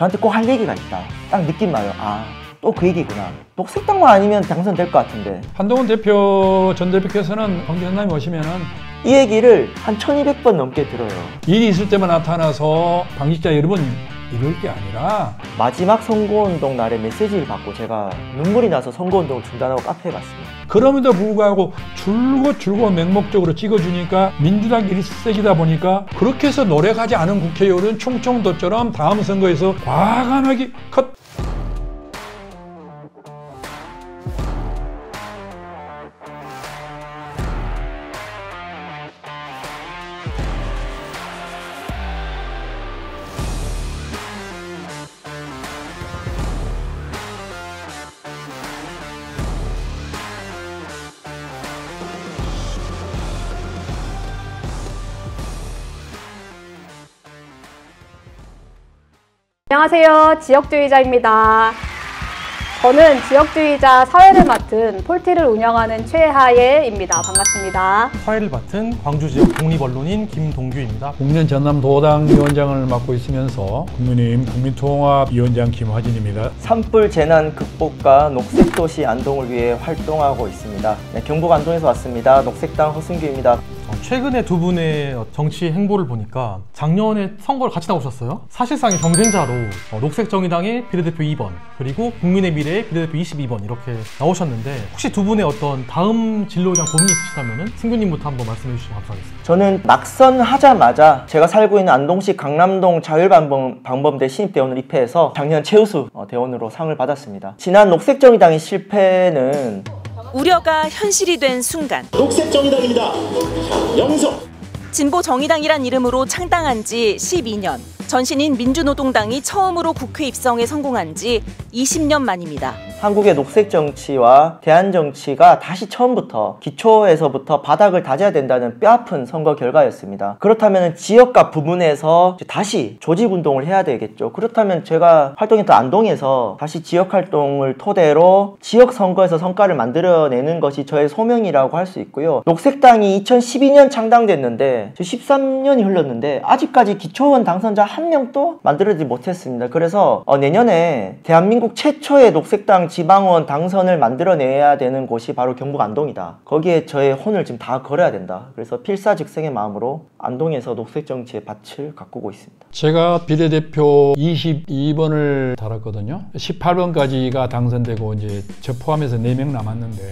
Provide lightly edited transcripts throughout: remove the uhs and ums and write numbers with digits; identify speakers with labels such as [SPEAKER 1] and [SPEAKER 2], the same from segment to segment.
[SPEAKER 1] 저한테 꼭 할 얘기가 있다. 딱 느낌 와요. 아, 또 그 얘기구나. 녹색당만 아니면 당선될 것 같은데.
[SPEAKER 2] 한동훈 전 대표께서는 광주 전남에 오시면은
[SPEAKER 1] 이 얘기를 한 1200번 넘게 들어요.
[SPEAKER 2] 일이 있을 때만 나타나서 당직자 여러분 이럴 게 아니라
[SPEAKER 1] 마지막 선거운동 날에 메시지를 받고 제가 눈물이 나서 선거운동을 중단하고 카페에 갔습니다.
[SPEAKER 2] 그럼에도 불구하고 줄곧 맹목적으로 찍어주니까 민주당 일색이다 보니까 그렇게 해서 노력하지 않은 국회의원은 충청도처럼 다음 선거에서 과감하게 컷.
[SPEAKER 3] 안녕하세요. 지역주의자입니다. 저는 지역주의자 사회를 맡은 폴티를 운영하는 최하예입니다. 반갑습니다.
[SPEAKER 4] 사회를 맡은 광주 지역 독립언론인 김동규입니다.
[SPEAKER 2] 국민 전남도당위원장을 맡고 있으면서 국민의힘 국민통합위원장 김화진입니다.
[SPEAKER 1] 산불 재난 극복과 녹색도시 안동을 위해 활동하고 있습니다. 네, 경북 안동에서 왔습니다. 녹색당 허승규입니다.
[SPEAKER 4] 최근에 두 분의 정치 행보를 보니까 작년에 선거를 같이 나오셨어요. 사실상의 경쟁자로 녹색정의당의 비례대표 2번 그리고 국민의 미래의 비례대표 22번 이렇게 나오셨는데 혹시 두 분의 어떤 다음 진로에 대한 고민이 있으시다면 승규님부터 한번 말씀해 주시면 감사하겠습니다.
[SPEAKER 1] 저는 낙선하자마자 제가 살고 있는 안동시 강남동 자율방범대 신입대원으로 입회해서 작년 최우수 대원으로 상을 받았습니다. 지난 녹색정의당의 실패는
[SPEAKER 5] 우려가 현실이 된 순간
[SPEAKER 6] 녹색정의당입니다. 영성!
[SPEAKER 5] 진보정의당이란 이름으로 창당한 지 12년. 전신인 민주노동당이 처음으로 국회 입성에 성공한 지 20년 만입니다.
[SPEAKER 1] 한국의 녹색 정치와 대한 정치가 다시 처음부터 기초에서부터 바닥을 다져야 된다는 뼈아픈 선거 결과였습니다. 그렇다면 지역과 부문에서 다시 조직운동을 해야 되겠죠. 그렇다면 제가 활동했던 안동에서 다시 지역활동을 토대로 지역 선거에서 성과를 만들어내는 것이 저의 소명이라고 할 수 있고요. 녹색당이 2012년 창당됐는데 13년이 흘렀는데 아직까지 기초의원 당선자 한 명도 만들어지지 못했습니다. 그래서 내년에 대한민국 최초의 녹색당 지방의원 당선을 만들어내야 되는 곳이 바로 경북 안동이다. 거기에 저의 혼을 지금 다 걸어야 된다. 그래서 필사즉생의 마음으로 안동에서 녹색 정치의 밭을 가꾸고 있습니다.
[SPEAKER 2] 제가 비례대표 22번을 달았거든요. 18번까지가 당선되고 이제 저 포함해서 4명 남았는데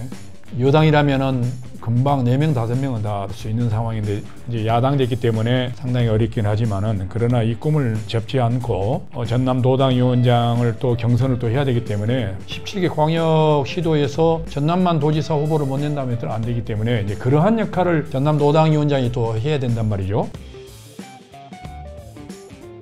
[SPEAKER 2] 여당이라면은 금방 4명, 5명은 다 할 수 있는 상황인데 이제 야당됐기 때문에 상당히 어렵긴 하지만은 그러나 이 꿈을 접지 않고 전남도당위원장을 또 경선을 또 해야 되기 때문에 17개 광역시도에서 전남만 도지사 후보를 못 낸다면 안 되기 때문에 이제 그러한 역할을 전남도당위원장이 또 해야 된단 말이죠.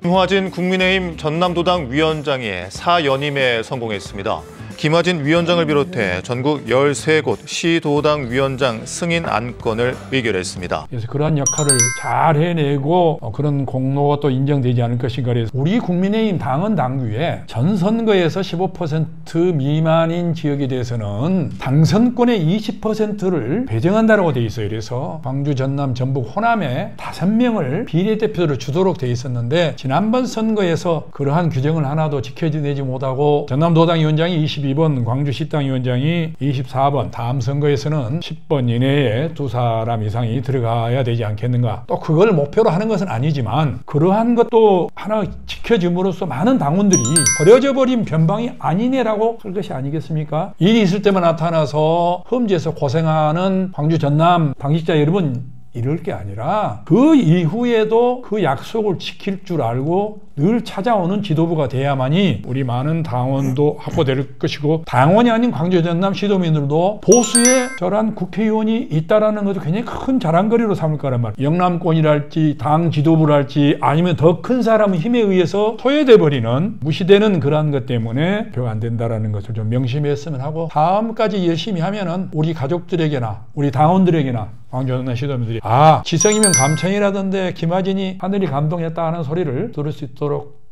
[SPEAKER 6] 김화진 국민의힘 전남도당 위원장의 사연임에 성공했습니다. 김화진 위원장을 비롯해 전국 13곳 시도당 위원장 승인 안건을 의결했습니다.
[SPEAKER 2] 그래서 그러한 역할을 잘 해내고 그런 공로가 또 인정되지 않을 것인가 해서 우리 국민의힘 당헌 당규에 전 선거에서 15% 미만인 지역에 대해서는 당선권의 20%를 배정한다고 돼 있어요. 그래서 광주, 전남, 전북, 호남에 5명을 비례대표로 주도록 돼 있었는데 지난번 선거에서 그러한 규정을 하나도 지켜지지 못하고 전남도당위원장이 22번, 광주시당위원장이 24번, 다음 선거에서는 10번 이내에 2사람 이상이 들어가야 되지 않겠는가. 또 그걸 목표로 하는 것은 아니지만 그러한 것도 하나 지켜줌으로써 많은 당원들이 버려져 버린 변방이 아니네라고 할 것이 아니겠습니까? 일이 있을 때만 나타나서 험지에서 고생하는 광주, 전남 당직자 여러분 이럴 게 아니라 그 이후에도 그 약속을 지킬 줄 알고 늘 찾아오는 지도부가 돼야만이 우리 많은 당원도 확보될 것이고 당원이 아닌 광주, 전남 시도민들도 보수의 저런 국회의원이 있다라는 것도 굉장히 큰 자랑거리로 삼을 거란 말이에요. 영남권이랄지 당 지도부랄지 아니면 더 큰 사람의 힘에 의해서 소외돼 버리는 무시되는 그러한 것 때문에 표 안 된다라는 것을 좀 명심했으면 하고 다음까지 열심히 하면은 우리 가족들에게나 우리 당원들에게나 광주, 전남 시도민들이 지성이면 감천이라던데 김화진이 하늘이 감동했다 하는 소리를 들을 수 있도록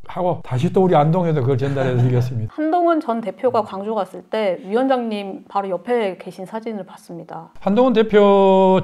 [SPEAKER 2] 하고 다시 또 우리 안동에도 그걸 전달해 드리겠습니다.
[SPEAKER 3] 한동훈 전 대표가 광주 갔을 때 위원장님 바로 옆에 계신 사진을 봤습니다.
[SPEAKER 2] 한동훈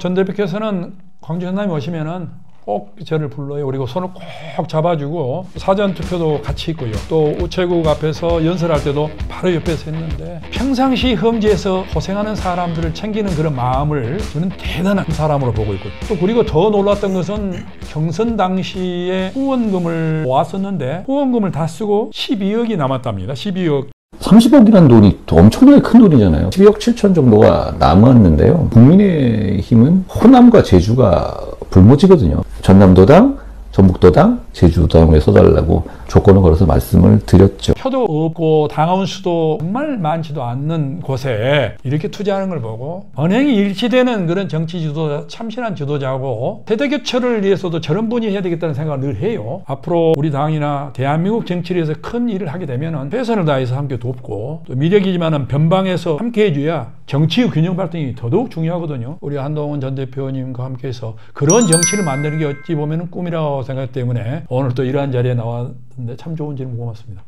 [SPEAKER 2] 전 대표께서는 광주, 전남에 오시면은 꼭 저를 불러요. 그리고 손을 꼭 잡아주고 사전투표도 같이 있고요. 또 우체국 앞에서 연설할 때도 바로 옆에서 했는데 평상시 험지에서 고생하는 사람들을 챙기는 그런 마음을 저는 대단한 사람으로 보고 있고요. 또 그리고 더 놀랐던 것은 경선 당시에 후원금을 모았었는데 후원금을 다 쓰고 12억이 남았답니다. 12억.
[SPEAKER 7] 30억이라는 돈이 또 엄청나게 큰 돈이잖아요. 12억 7천 정도가 남았는데요. 국민의힘은 호남과 제주가 불모지거든요. 전남도당, 전북도당, 제주도당에 써달라고 조건을 걸어서 말씀을 드렸죠.
[SPEAKER 2] 표도 없고 당원 수도 정말 많지도 않는 곳에 이렇게 투자하는 걸 보고 언행이 일치되는 그런 정치 지도자, 참신한 지도자고 세대 교체를 위해서도 저런 분이 해야 되겠다는 생각을 늘 해요. 앞으로 우리 당이나 대한민국 정치를 위해서 큰 일을 하게 되면 최선을 다해서 함께 돕고 또 미래이지만 변방에서 함께 해줘야 정치의 균형 발전이 더더욱 중요하거든요. 우리 한동훈 전 대표님과 함께해서 그런 정치를 만드는 게 어찌 보면 꿈이라고 생각하기 때문에 오늘 또 이러한 자리에 나왔는데 참 좋은 질문 고맙습니다.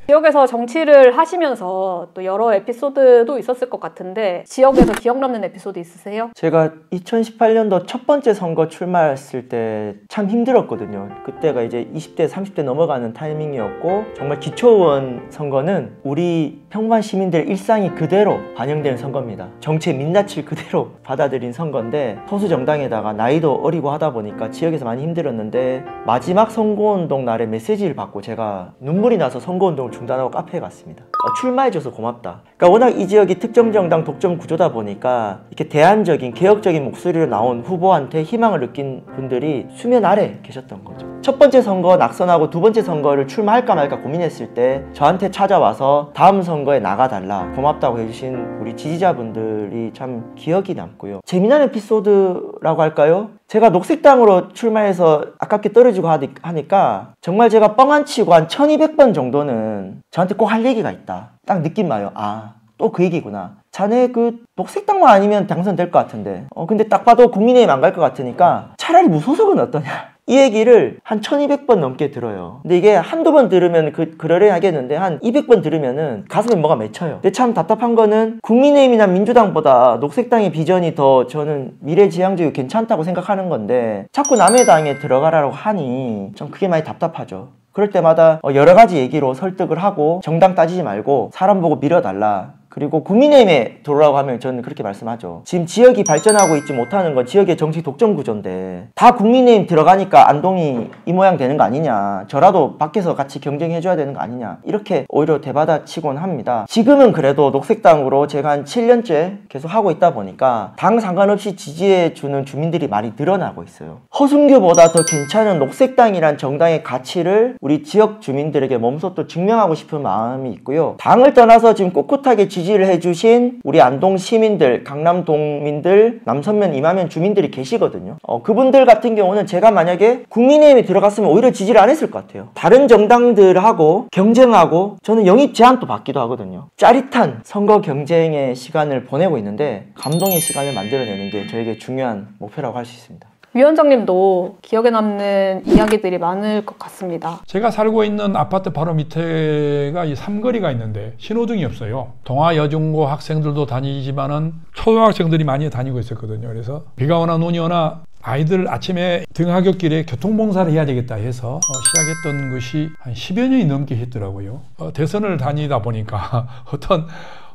[SPEAKER 3] 지역에서 정치를 하시면서 또 여러 에피소드도 있었을 것 같은데 지역에서 기억 남는 에피소드 있으세요?
[SPEAKER 1] 제가 2018년도 첫 번째 선거 출마했을 때 참 힘들었거든요. 그때가 이제 20대, 30대 넘어가는 타이밍이었고 정말 기초의원 선거는 우리 평범한 시민들의 일상이 그대로 반영되는 선거입니다. 정치의 민낯을 그대로 받아들인 선거인데 소수 정당에다가 나이도 어리고 하다 보니까 지역에서 많이 힘들었는데 마지막 선거운동 날에 메시지를 받고 제가 눈물이 나서 선거운동을 중단하고 카페에 갔습니다. 출마해줘서 고맙다. 그러니까 워낙 이 지역이 특정 정당 독점 구조다 보니까 이렇게 대안적인 개혁적인 목소리로 나온 후보한테 희망을 느낀 분들이 수면 아래 계셨던 거죠. 첫 번째 선거 낙선하고 두 번째 선거를 출마할까 말까 고민했을 때 저한테 찾아와서 다음 선거에 나가달라 고맙다고 해주신 우리 지지자분들이 참 기억이 남고요. 재미난 에피소드라고 할까요? 제가 녹색당으로 출마해서 아깝게 떨어지고 하니까 정말 제가 뻥 안 치고 한 1200번 정도는 저한테 꼭 할 얘기가 있다. 딱 느낌 와요. 아, 또 그 얘기구나. 자네 그 녹색당만 아니면 당선될 것 같은데 근데 딱 봐도 국민의힘 안 갈 것 같으니까 차라리 무소속은 어떠냐. 이 얘기를 한 1200번 넘게 들어요. 근데 이게 한두 번 들으면 그러려 하겠는데 한 200번 들으면은 가슴에 뭐가 맺혀요. 근데 참 답답한 거는 국민의힘이나 민주당보다 녹색당의 비전이 더 저는 미래지향적이고 괜찮다고 생각하는 건데 자꾸 남의 당에 들어가라고 하니 좀 그게 많이 답답하죠. 그럴 때마다 여러 가지 얘기로 설득을 하고 정당 따지지 말고 사람 보고 밀어달라. 그리고 국민의힘에 들어오라고 하면 저는 그렇게 말씀하죠. 지금 지역이 발전하고 있지 못하는 건 지역의 정치 독점 구조인데 다 국민의힘 들어가니까 안동이 이 모양 되는 거 아니냐. 저라도 밖에서 같이 경쟁해줘야 되는 거 아니냐. 이렇게 오히려 대받아치곤 합니다. 지금은 그래도 녹색당으로 제가 한 7년째 계속 하고 있다 보니까 당 상관없이 지지해주는 주민들이 많이 늘어나고 있어요. 허순교보다 더 괜찮은 녹색당이란 정당의 가치를 우리 지역 주민들에게 몸소 또 증명하고 싶은 마음이 있고요. 당을 떠나서 지금 꿋꿋하게 지지를 해주신 우리 안동 시민들, 강남 동민들, 남선면, 이마면 주민들이 계시거든요. 그분들 같은 경우는 제가 만약에 국민의힘에 들어갔으면 오히려 지지를 안 했을 것 같아요. 다른 정당들하고 경쟁하고 저는 영입 제안도 받기도 하거든요. 짜릿한 선거 경쟁의 시간을 보내고 있는데 감동의 시간을 만들어내는 게 저에게 중요한 목표라고 할 수 있습니다.
[SPEAKER 3] 위원장님도 기억에 남는 이야기들이 많을 것 같습니다.
[SPEAKER 2] 제가 살고 있는 아파트 바로 밑에가 이 삼거리가 있는데 신호등이 없어요. 동아여중고 학생들도 다니지만은 초등학생들이 많이 다니고 있었거든요. 그래서 비가 오나 눈이 오나 아이들 아침에 등하굣길에 교통봉사를 해야 되겠다 해서 시작했던 것이 한 10여 년이 넘게 했더라고요. 대선을 다니다 보니까 어떤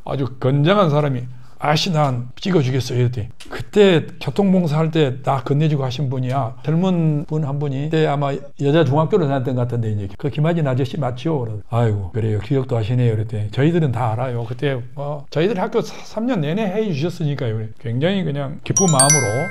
[SPEAKER 2] 아주 건장한 사람이 아씨 난 찍어주겠어요 이랬더니 그때 교통봉사 할 때 나 건네주고 하신 분이야. 젊은 분 한 분이 그때 아마 여자 중학교를 다녔던 것 같은데 이제 그 김하진 아저씨 맞죠? 아이고 그래요 기억도 하시네요. 그랬더니 저희들은 다 알아요. 그때 저희들 학교 3년 내내 해주셨으니까요. 굉장히 그냥 기쁜 마음으로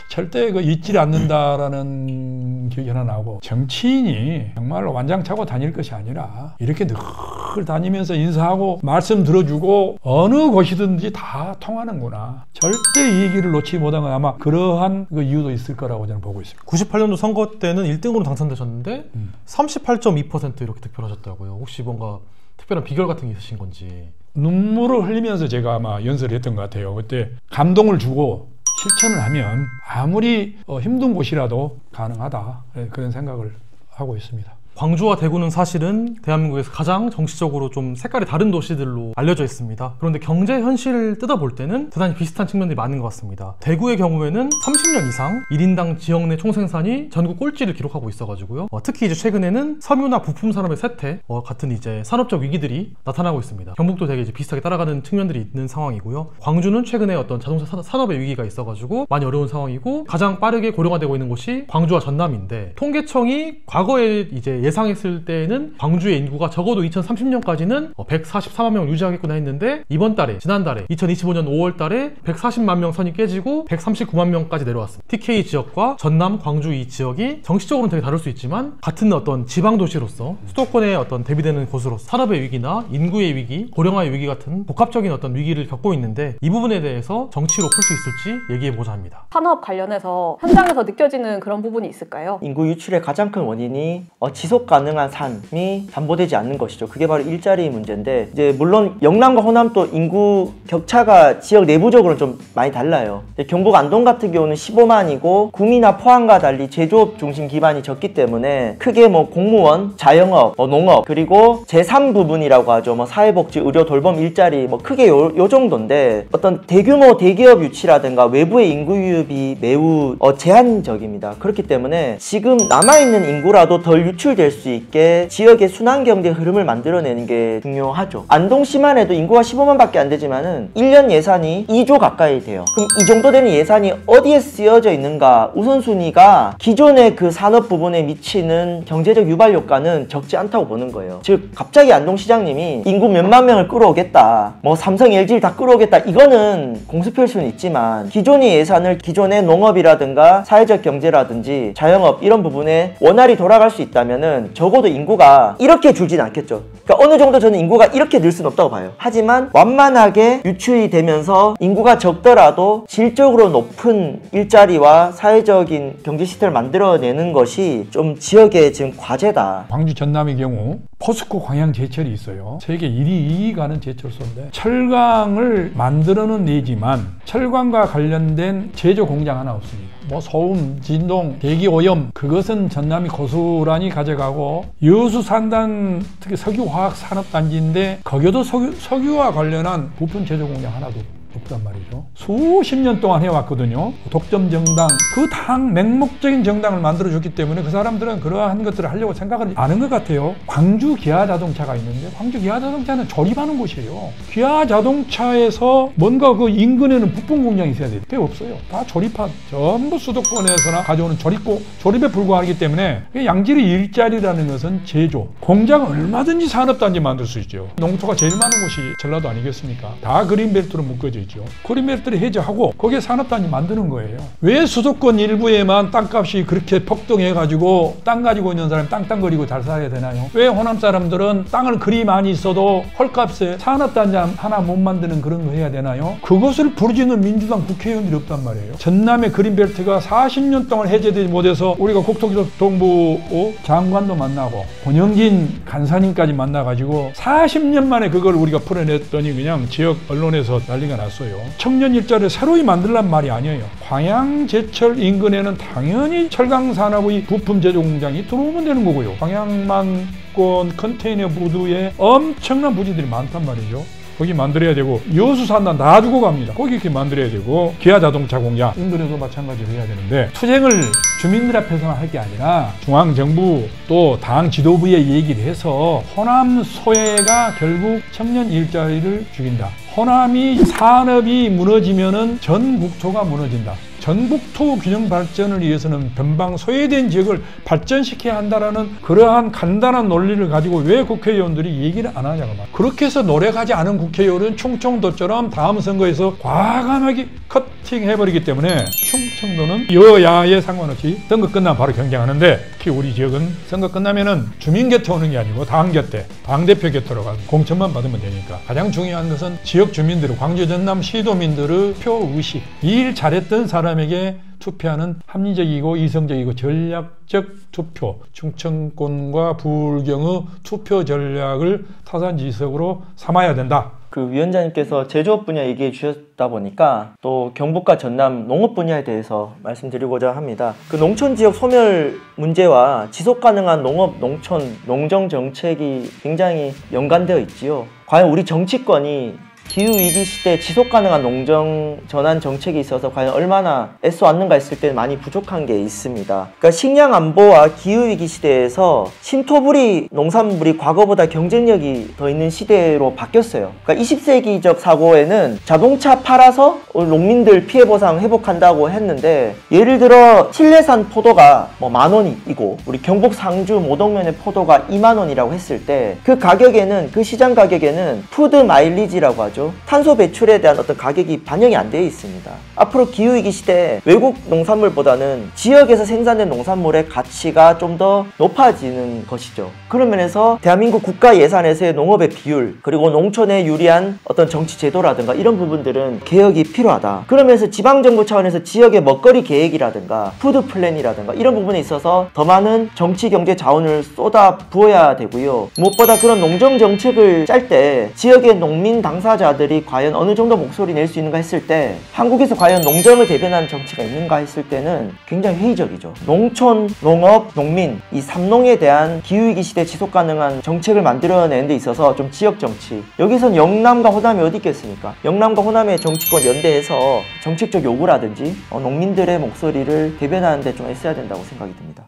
[SPEAKER 2] 절대 잊지 않는다라는 기억이 하나 나고 정치인이 정말 완장차고 다닐 것이 아니라 이렇게 늘 다니면서 인사하고 말씀 들어주고 어느 곳이든지 다 통하는구나. 절대 이 얘기를 놓지 못한 건 아마 그러한 그 이유도 있을 거라고 저는 보고 있습니다.
[SPEAKER 4] 98년도 선거 때는 1등으로 당선되셨는데 38.2% 이렇게 득표하셨다고요. 혹시 뭔가 특별한 비결 같은 게 있으신 건지.
[SPEAKER 2] 눈물을 흘리면서 제가 아마 연설을 했던 것 같아요. 그때 감동을 주고 실천을 하면 아무리 힘든 곳이라도 가능하다 그런 생각을 하고 있습니다.
[SPEAKER 4] 광주와 대구는 사실은 대한민국에서 가장 정치적으로 좀 색깔이 다른 도시들로 알려져 있습니다. 그런데 경제 현실을 뜯어볼 때는 대단히 비슷한 측면들이 많은 것 같습니다. 대구의 경우에는 30년 이상 1인당 지역 내 총생산이 전국 꼴찌를 기록하고 있어가지고요. 특히 이제 최근에는 섬유나 부품 산업의 쇠퇴 같은 이제 산업적 위기들이 나타나고 있습니다. 경북도 되게 이제 비슷하게 따라가는 측면들이 있는 상황이고요. 광주는 최근에 어떤 자동차 산업의 위기가 있어가지고 많이 어려운 상황이고, 가장 빠르게 고령화되고 있는 곳이 광주와 전남인데, 통계청이 과거에 이제 예상했을 때는 광주의 인구가 적어도 2030년까지는 144만 명을 유지하겠구나 했는데, 이번 달에, 지난달에 2025년 5월 달에 140만 명 선이 깨지고 139만 명까지 내려왔습니다. TK 지역과 전남, 광주 이 지역이 정치적으로는 되게 다를 수 있지만 같은 어떤 지방 도시로서 수도권에 어떤 대비되는 곳으로서 산업의 위기나 인구의 위기, 고령화의 위기 같은 복합적인 어떤 위기를 겪고 있는데, 이 부분에 대해서 정치로 풀 수 있을지 얘기해보자 합니다.
[SPEAKER 3] 산업 관련해서 현장에서 느껴지는 그런 부분이 있을까요?
[SPEAKER 1] 인구 유출의 가장 큰 원인이 지속 가능한 삶이 담보되지 않는 것이죠. 그게 바로 일자리 문제인데, 이제 물론 영남과 호남도 인구 격차가 지역 내부적으로는 좀 많이 달라요. 경북 안동 같은 경우는 15만이고 구미나 포항과 달리 제조업 중심 기반이 적기 때문에 크게 뭐 공무원, 자영업, 농업, 그리고 제3 부분이라고 하죠. 뭐 사회복지, 의료, 돌봄, 일자리, 뭐 크게 요 정도인데, 어떤 대규모 대기업 유치라든가 외부의 인구 유입이 매우 제한적입니다. 그렇기 때문에 지금 남아있는 인구라도 덜 유출될 수 있게 지역의 순환 경제 흐름을 만들어내는 게 중요하죠. 안동시만 해도 인구가 15만밖에 안 되지만은 1년 예산이 2조 가까이 돼요. 그럼 이 정도 되는 예산이 어디에 쓰여져 있는가? 우선순위가 기존의 그 산업 부분에 미치는 경제적 유발 효과는 적지 않다고 보는 거예요. 즉 갑자기 안동시장님이 인구 몇만 명을 끌어오겠다, 뭐 삼성, LG를 다 끌어오겠다, 이거는 공수표일 수는 있지만 기존의 예산을 기존의 농업이라든가 사회적 경제라든지 자영업 이런 부분에 원활히 돌아갈 수 있다면은 적어도 인구가 이렇게 줄진 않겠죠. 그러니까 어느 정도 저는 인구가 이렇게 늘 수는 없다고 봐요. 하지만 완만하게 유출이 되면서 인구가 적더라도 질적으로 높은 일자리와 사회적인 경제 시스템을 만들어내는 것이 좀 지역의 지금 과제다.
[SPEAKER 2] 광주 전남의 경우 포스코 광양 제철이 있어요. 세계 1위 가는 제철소인데, 철강을 만들어는 내지만 철강과 관련된 제조 공장 하나 없습니다. 뭐 소음, 진동, 대기 오염, 그것은 전남이 고스란히 가져가고, 여수 산단 특히 석유화학산업단지인데 거기도 석유와 관련한 부품 제조 공장 하나도 없단 말이죠. 수십 년 동안 해왔거든요. 독점 정당, 그 당 맹목적인 정당을 만들어줬기 때문에 그 사람들은 그러한 것들을 하려고 생각을 안 한 것 같아요. 광주 기아자동차가 있는데, 광주 기아자동차는 조립하는 곳이에요. 기아자동차에서 뭔가 그 인근에는 부품 공장이 있어야 돼요. 그게 없어요. 다 조립한, 전부 수도권에서나 가져오는 조립에 불과하기 때문에, 양질의 일자리라는 것은 제조, 공장 얼마든지 산업단지 만들 수 있죠. 농토가 제일 많은 곳이 전라도 아니겠습니까? 다 그린벨트로 묶어져 있죠. 그린벨트를 해제하고 거기에 산업단지 만드는 거예요. 왜 수도권 일부에만 땅값이 그렇게 폭등해가지고 땅 가지고 있는 사람이 땅땅거리고 잘 살아야 되나요? 왜 호남 사람들은 땅을 그리 많이 있어도 헐값에 산업단지 하나 못 만드는 그런 거 해야 되나요? 그것을 부르짖는 민주당 국회의원들이 없단 말이에요. 전남의 그린벨트가 40년 동안 해제되지 못해서 우리가 국토교통부 장관도 만나고 권영진 간사님까지 만나가지고 40년 만에 그걸 우리가 풀어냈더니 그냥 지역 언론에서 난리가 났어요. 청년 일자리를 새로이 만들란 말이 아니에요. 광양제철 인근에는 당연히 철강산업의 부품 제조 공장이 들어오면 되는 거고요. 광양만권 컨테이너 부두에 엄청난 부지들이 많단 말이죠. 거기 만들어야 되고, 여수 산단 다 주고 갑니다. 거기 이렇게 만들어야 되고, 기아자동차 공장 인근에도 마찬가지로 해야 되는데, 투쟁을 주민들 앞에서만 할 게 아니라 중앙정부 또 당 지도부에 얘기를 해서 호남 소외가 결국 청년 일자리를 죽인다. 호남이 산업이 무너지면은 전국토가 무너진다. 전국토 균형 발전을 위해서는 변방 소외된 지역을 발전시켜야 한다라는 그러한 간단한 논리를 가지고 왜 국회의원들이 얘기를 안 하냐고 말이야. 그렇게 해서 노력하지 않은 국회의원은 충청도처럼 다음 선거에서 과감하게 커팅해버리기 때문에, 충청도는 여야에 상관없이 선거 끝나면 바로 경쟁하는데, 특히 우리 지역은 선거 끝나면은 주민 곁에 오는 게 아니고 당 곁에, 당대표 곁으로 가서 공천만 받으면 되니까. 가장 중요한 것은 지역 주민들, 광주 전남 시도민들의 표의식, 일 잘했던 사람에게 투표하는 합리적이고 이성적이고 전략적 투표, 충청권과 부울경의 투표 전략을 타산지석으로 삼아야 된다.
[SPEAKER 1] 그 위원장님께서 제조업 분야 얘기해 주셨다 보니까 또 경북과 전남 농업 분야에 대해서 말씀드리고자 합니다. 그 농촌 지역 소멸 문제와 지속 가능한 농업, 농촌, 농정 정책이 굉장히 연관되어 있지요. 과연 우리 정치권이 기후위기 시대 지속 가능한 농정 전환 정책이 있어서 과연 얼마나 애써왔는가 했을 때 많이 부족한 게 있습니다. 그러니까 식량 안보와 기후위기 시대에서 신토부리 농산물이 과거보다 경쟁력이 더 있는 시대로 바뀌었어요. 그러니까 20세기적 사고에는 자동차 팔아서 농민들 피해 보상 회복한다고 했는데, 예를 들어 칠레산 포도가 뭐 10,000원이고 우리 경북 상주 모동면의 포도가 20,000원이라고 했을 때 그 가격에는, 그 시장 가격에는 푸드 마일리지라고 하죠. 탄소 배출에 대한 어떤 가격이 반영이 안 되어 있습니다. 앞으로 기후위기 시대에 외국 농산물보다는 지역에서 생산된 농산물의 가치가 좀 더 높아지는 것이죠. 그런 면에서 대한민국 국가 예산에서의 농업의 비율, 그리고 농촌에 유리한 어떤 정치 제도라든가 이런 부분들은 개혁이 필요하다. 그러면서 지방정부 차원에서 지역의 먹거리 계획이라든가 푸드 플랜이라든가 이런 부분에 있어서 더 많은 정치 경제 자원을 쏟아 부어야 되고요. 무엇보다 그런 농정 정책을 짤 때 지역의 농민 당사자들이 과연 어느 정도 목소리 낼 수 있는가 했을 때, 한국에서 과연 농정을 대변하는 정치가 있는가 했을 때는 굉장히 회의적이죠. 농촌, 농업, 농민, 이 삼농에 대한 기후위기 시대 지속 가능한 정책을 만들어내는 데 있어서 좀 지역 정치, 여기선 영남과 호남이 어디 있겠습니까? 영남과 호남의 정치권 연대해서 정책적 요구라든지 농민들의 목소리를 대변하는 데 좀 애써야 된다고 생각이 듭니다.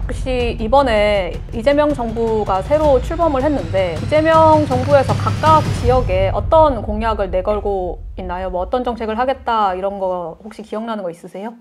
[SPEAKER 3] 혹시 이번에 이재명 정부가 새로 출범을 했는데, 이재명 정부에서 각각 지역에 어떤 공약을 내걸고 있나요? 뭐 어떤 정책을 하겠다 이런 거 혹시 기억나는 거 있으세요?